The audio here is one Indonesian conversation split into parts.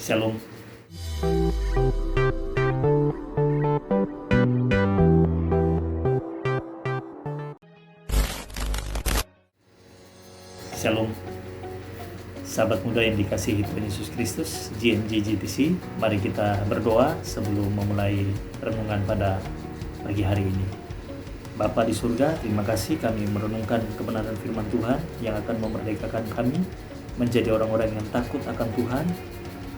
Shalom. Shalom. Sahabat muda yang dikasihi Tuhan Yesus Kristus, GMG GTC, mari kita berdoa sebelum memulai renungan pada pagi hari ini. Bapa di surga, terima kasih kami merenungkan kebenaran firman Tuhan yang akan memerdekakan kami menjadi orang-orang yang takut akan Tuhan,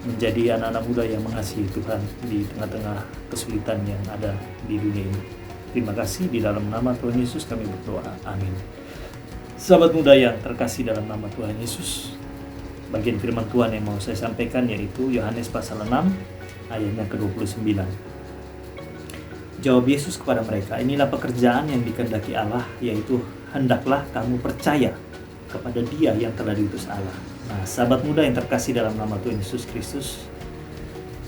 menjadi anak-anak muda yang mengasihi Tuhan di tengah-tengah kesulitan yang ada di dunia ini. Terima kasih, di dalam nama Tuhan Yesus kami berdoa. Amin. Sahabat muda yang terkasih dalam nama Tuhan Yesus, bagian firman Tuhan yang mau saya sampaikan yaitu Yohanes pasal 6 ayatnya ke-29. Jawab Yesus kepada mereka, inilah pekerjaan yang dikehendaki Allah, yaitu hendaklah kamu percaya kepada Dia yang telah diutus Allah. Nah, sahabat muda yang terkasih dalam nama Tuhan Yesus Kristus,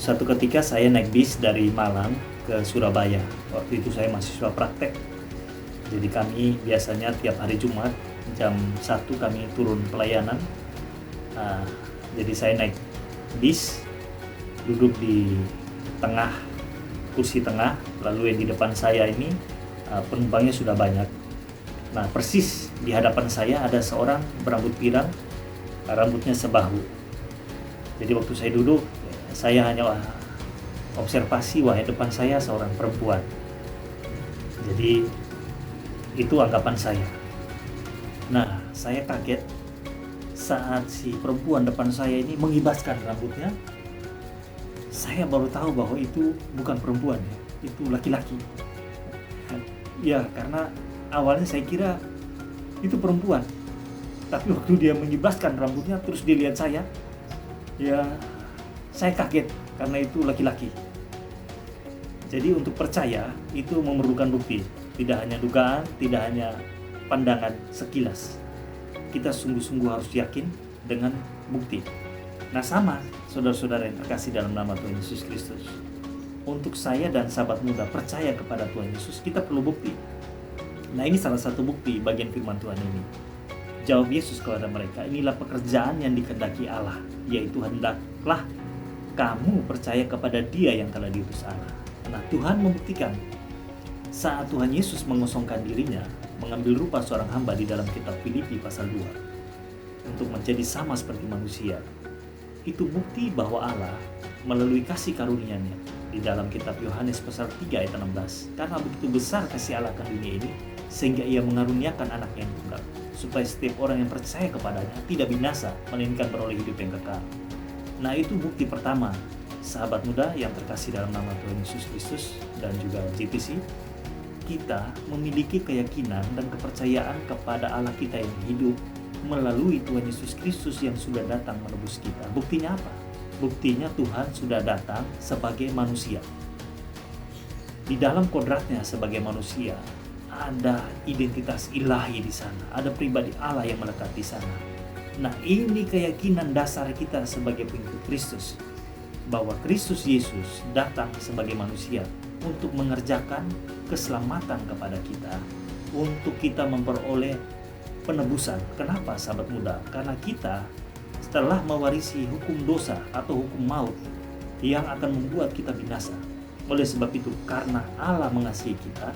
suatu ketika saya naik bis dari Malang ke Surabaya. Waktu itu saya mahasiswa praktek. Jadi kami biasanya tiap hari Jumat jam 1 kami turun pelayanan. Jadi saya naik bis, duduk di tengah, kursi tengah, lalu yang di depan saya ini penumpangnya sudah banyak. Nah, persis di hadapan saya ada seorang berambut pirang, rambutnya sebahu. Jadi waktu saya duduk, saya hanya observasi, wah, depan saya seorang perempuan. Jadi itu anggapan saya. Nah, saya kaget saat si perempuan depan saya ini mengibaskan rambutnya. Saya baru tahu bahwa itu bukan perempuan, itu laki-laki. Ya, karena awalnya saya kira itu perempuan. Tapi waktu dia mengibaskan rambutnya terus dia lihat saya, ya saya kaget karena itu laki-laki. Jadi untuk percaya itu memerlukan bukti, tidak hanya dugaan, tidak hanya pandangan sekilas. Kita sungguh-sungguh harus yakin dengan bukti. Nah, sama saudara-saudara yang terkasih dalam nama Tuhan Yesus Kristus. Untuk saya dan sahabat muda percaya kepada Tuhan Yesus, kita perlu bukti. Nah, ini salah satu bukti bagian firman Tuhan ini. Jawab Yesus kepada mereka, inilah pekerjaan yang dikehendaki Allah, yaitu hendaklah kamu percaya kepada Dia yang telah diutus Allah. Nah, Tuhan membuktikan saat Tuhan Yesus mengosongkan dirinya, mengambil rupa seorang hamba di dalam kitab Filipi pasal 2 untuk menjadi sama seperti manusia. Itu bukti bahwa Allah melalui kasih karunia-Nya di dalam kitab Yohanes pasal 3 ayat 16. Karena begitu besar kasih Allah akan dunia ini, sehingga Ia mengaruniakan anaknya yang tunggal, supaya setiap orang yang percaya kepadanya tidak binasa, melainkan beroleh hidup yang kekal. Nah, itu bukti pertama, sahabat muda yang terkasih dalam nama Tuhan Yesus Kristus dan juga GTC. Kita memiliki keyakinan dan kepercayaan kepada Allah kita yang hidup melalui Tuhan Yesus Kristus yang sudah datang menebus kita. Buktinya apa? Buktinya Tuhan sudah datang sebagai manusia. Di dalam kodratnya sebagai manusia, ada identitas ilahi di sana, ada pribadi Allah yang melekat di sana. Nah, ini keyakinan dasar kita sebagai pengikut Kristus, bahwa Kristus Yesus datang sebagai manusia untuk mengerjakan keselamatan kepada kita, untuk kita memperoleh penebusan. Kenapa, sahabat muda? Karena kita setelah mewarisi hukum dosa atau hukum maut yang akan membuat kita binasa. Oleh sebab itu, karena Allah mengasihi kita,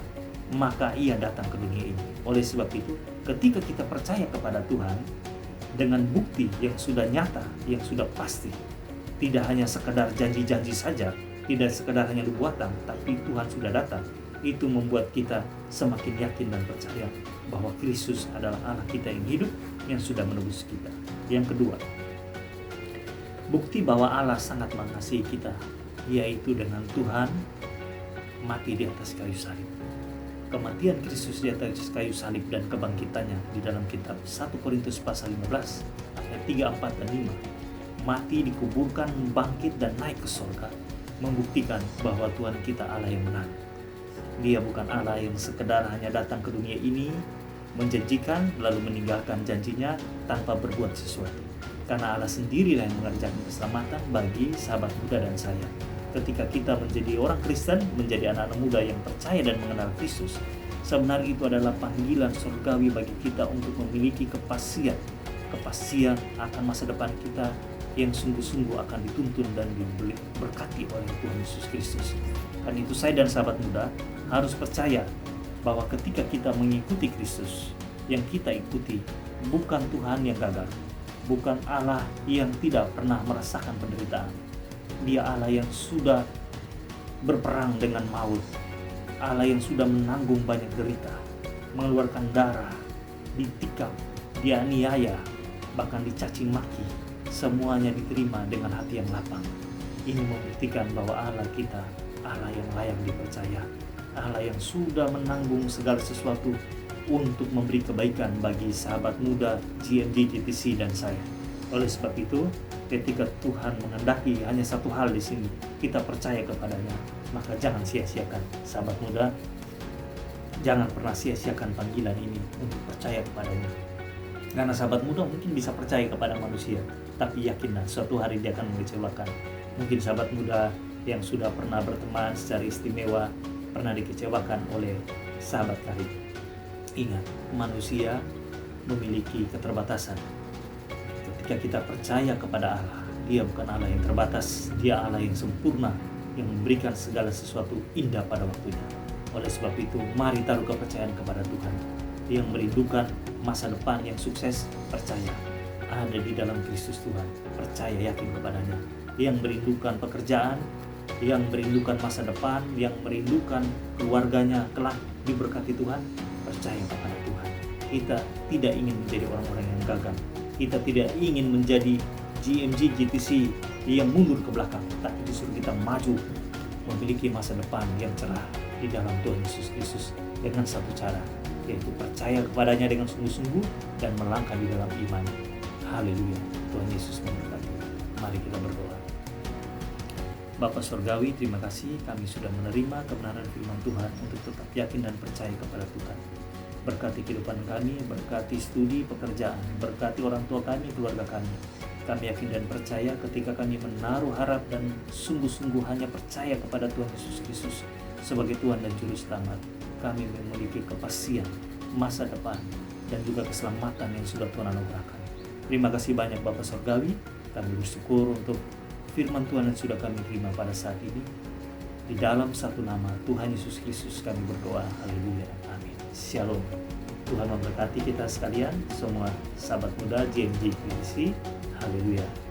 maka Ia datang ke dunia ini. Oleh sebab itu, ketika kita percaya kepada Tuhan dengan bukti yang sudah nyata, yang sudah pasti, tidak hanya sekedar janji-janji saja, tidak sekedar hanya nubuatan, tapi Tuhan sudah datang. Itu membuat kita semakin yakin dan percaya bahwa Kristus adalah Allah kita yang hidup, yang sudah menebus kita. Yang kedua, bukti bahwa Allah sangat mengasihi kita, yaitu dengan Tuhan mati di atas kayu salib. Kematian Kristus di atas kayu salib dan kebangkitannya di dalam kitab 1 Korintus pasal 15 ayat 3, 4, dan 5. Mati, dikuburkan, bangkit, dan naik ke surga, membuktikan bahwa Tuhan kita Allah yang menang. Dia bukan Allah yang sekedar hanya datang ke dunia ini, menjanjikan lalu meninggalkan janjinya tanpa berbuat sesuatu. Karena Allah sendirilah yang mengerjakan keselamatan bagi sahabat muda dan saya. Ketika kita menjadi orang Kristen, menjadi anak-anak muda yang percaya dan mengenal Kristus, sebenarnya itu adalah panggilan surgawi bagi kita untuk memiliki kepastian akan masa depan kita yang sungguh-sungguh akan dituntun dan diberkati oleh Tuhan Yesus Kristus. Karena itu saya dan sahabat muda harus percaya bahwa ketika kita mengikuti Kristus, yang kita ikuti bukan Tuhan yang gagal, bukan Allah yang tidak pernah merasakan penderitaan. Dia Allah yang sudah berperang dengan maut, Allah yang sudah menanggung banyak derita, mengeluarkan darah, ditikam, dianiaya, bahkan dicaci maki. Semuanya diterima dengan hati yang lapang. Ini membuktikan bahwa Allah kita Allah yang layak dipercaya, Allah yang sudah menanggung segala sesuatu untuk memberi kebaikan bagi sahabat muda GMG GTC dan saya. Oleh sebab itu, ketika Tuhan menghendaki hanya satu hal di sini, kita percaya kepadanya, maka jangan sia-siakan. Sahabat muda, jangan pernah sia-siakan panggilan ini untuk percaya kepadanya. Karena sahabat muda mungkin bisa percaya kepada manusia, tapi yakinlah suatu hari dia akan mengecewakan. Mungkin sahabat muda yang sudah pernah berteman secara istimewa pernah dikecewakan oleh sahabat karib. Ingat, manusia memiliki keterbatasan. Ketika kita percaya kepada Allah, Dia bukan Allah yang terbatas, Dia Allah yang sempurna, yang memberikan segala sesuatu indah pada waktunya. Oleh sebab itu, mari taruh kepercayaan kepada Tuhan. Yang merindukan masa depan yang sukses, percaya ada di dalam Kristus Tuhan, percaya yakin kepadanya. Yang merindukan pekerjaan, yang merindukan masa depan, yang merindukan keluarganya kelak diberkati Tuhan, percaya kepada Tuhan. Kita tidak ingin menjadi orang-orang yang gagal. Kita tidak ingin menjadi GMG GTC yang mundur ke belakang, tapi justru kita maju memiliki masa depan yang cerah di dalam Tuhan Yesus Kristus dengan satu cara, yaitu percaya kepadanya dengan sungguh-sungguh dan melangkah di dalam iman. Haleluya, Tuhan Yesus memberkati. Mari kita berdoa. Bapa Surgawi, terima kasih kami sudah menerima kebenaran firman Tuhan untuk tetap yakin dan percaya kepada Tuhan. Berkati kehidupan kami, berkati studi pekerjaan, berkati orang tua kami, keluarga kami. Kami yakin dan percaya ketika kami menaruh harap dan sungguh-sungguh hanya percaya kepada Tuhan Yesus Kristus sebagai Tuhan dan Juru Selamat, kami memiliki kepastian masa depan dan juga keselamatan yang sudah Tuhan anugerahkan. Terima kasih banyak Bapa Surgawi, kami bersyukur untuk firman Tuhan yang sudah kami terima pada saat ini. Di dalam satu nama Tuhan Yesus Kristus kami berdoa. Haleluya. Amin. Shalom. Tuhan memberkati kita sekalian, semua sahabat muda GMG GTC. Haleluya.